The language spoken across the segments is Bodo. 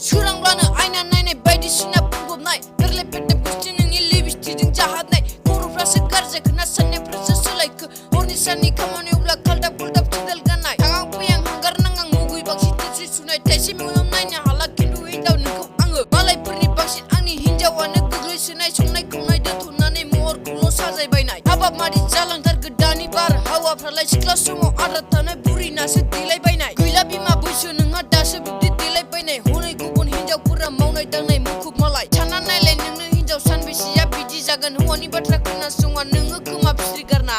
सोरांब्लानो आयना नायनाय बायदिसिना बुंफबनाय गोरलै पेटे बुस्थि नोंनि लिपस्टिकजों जाहाबनाय खर'फ्रासो गारजि खोना साननायफ्रासो सोलायखो हरनि साननि खामानियावब्ला खालदाब खुलदाब सेन्देल गाननाय थाङां फैयां हांगार नाङां मुगै बांसिन थोरसि सुनाय थाइसे मेगनाव नायनो हाला खिन्थु हिनजाव नोंखौ आङो मालायफोरनि बांसिन आंनि हिनजावानो गोग्लैसोनाय संनाय खावनाय दोनथ'नानै महरखौल' साजायबायनाय हाबाब मादि जालांथारखो दानि बार हावाफ्रालाय सिख्ला समाव आद्रा थानाय बुरिनासो देलायबायनाय गैला बिमा बैसो नोंहा दासो बिब्दि देलायबायनाय हनै गुबुन हिनजावफोरा मावनाय दांनाय मुखुब मालाय सानना नायलाय नोंनो हिनजाव सानबेसेया बिदि जागोन हौवानि बाथ्रा खोनासङा नोङो खोमा फिस्रि गारना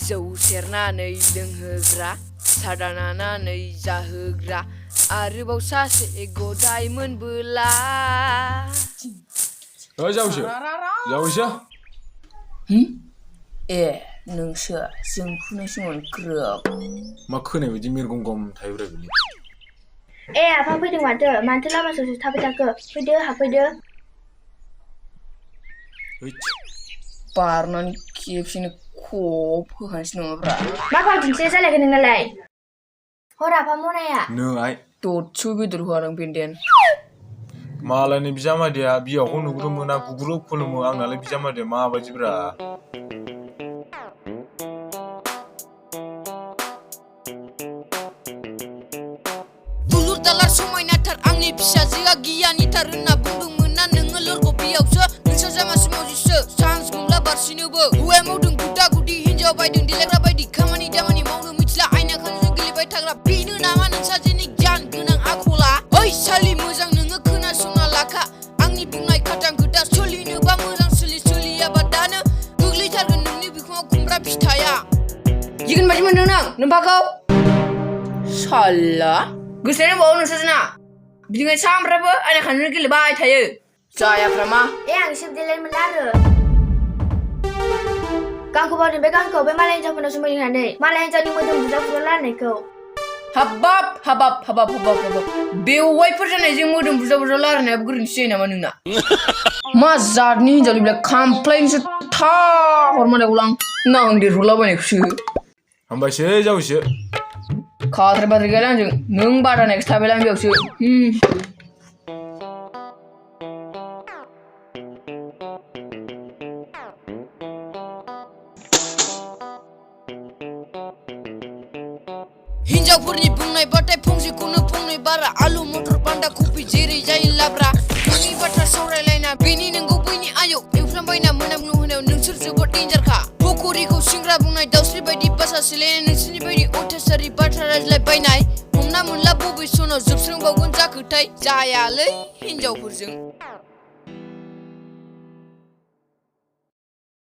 जौ सेरनानै लोंहोग्रा सादा नानानै जाहोग्रा आरोबाव सासे गदाय मोनबोला जावैसो ए नोंसो जों खोनासंगोन ग्रोब मा खोनाय बायदि मिरगम थायोब्रा बिलाय ए आफा फैदों माथो लामा ससे थाबाय थाखो फैदो हाबफैदो बारनानै खेबसेनो खब होखानोसै नङाब्रा मा फावदिंसो जालायखो नोंनालाय हर आफा मनाया नो आइ ददसो बेदर होआदों बेन्देन मालायनि बिजामादैया बियावखौ नुग्रो मोना गुग्रो खुलुमो आंनालाय बिजामादैया माबायदिब्रा दुलुर दालार समायनाथार आंनि फिसाजोआ गियानिथार होनना बुंदोंमोन ना नोङो लोरग' बियावसो नोंसोर जामासि मावजिसो चान्स मोनब्ला बारसिनोबो हौवाया मावदों गुदा गुदि हिनजाव बायदों देलायग्रा बायदि खामानि दामानि मावनो मिथिला आयना खानजों गेलेबाय थाग्रा बेनो नामा नोंसाजोनि गियान गोनां आखला ओइ सालि मोजां नोङो खोनासंना लाखा आंनि बुंनाय खाथां खोथा सोलिनोबा मोजां सोलियाबा दानो गोग्लैथारगोन नोंनि बिखुङाव खुमब्रा फिथाइया जिगोन बायदि मोनदों नों नोम्फाखौ साला गोसोआनो बावो नोंसोरना बिदिनो सामफ्रामबो आयना खानजों गेलेबाय थायो जायाफ्रा मा ए आं एसे देलाय मोनला आरो गांखौ बावदों बे गांखौ बे मालाय हिनजावफोरनाव सोमोन्दो होनानै मालाय हिनजावनि मोदोम बुजा फुरा लानायखौ हाबाब बेवाइफोर जानायजों मोदोम बुरजा लारायनायाबो गोरोन्थि जायो नामा नोंना मा जातनि हिनजावलै बेलाय खामफ्लायनिसो था हरमानायखौ आं नांदेरहरलाबायनायखौसो हामबायसै जावैसो खाद्राय बाद्राय गैला आंजों नों बादायनायखौसो थाबायला आं बेयावसो हिनजावफोरनि बुंनाय बाथाय फंसेखौनो फंनै बारा आलु मटर बान्दा कफि जेरै जायो लाब्रा नोंनि बाथ्रा सावरायलायना बेनि नोंगौ बैनि आयौ एवफ्रामबायना मोनामनो होनायाव नोंसोर जोबोद डेन्जारखा पकरिखौ सिंग्रा बुंनाय दाउस्रि बायदि बासा सोलायनाय नोंसोरनि बायदि अयथासारि बाथ्रा रायज्लायबायनाय हमना मोनला बबे सनाव जोबस्रांबावगोन जाखोथाय जायालै हिनजावफोरजों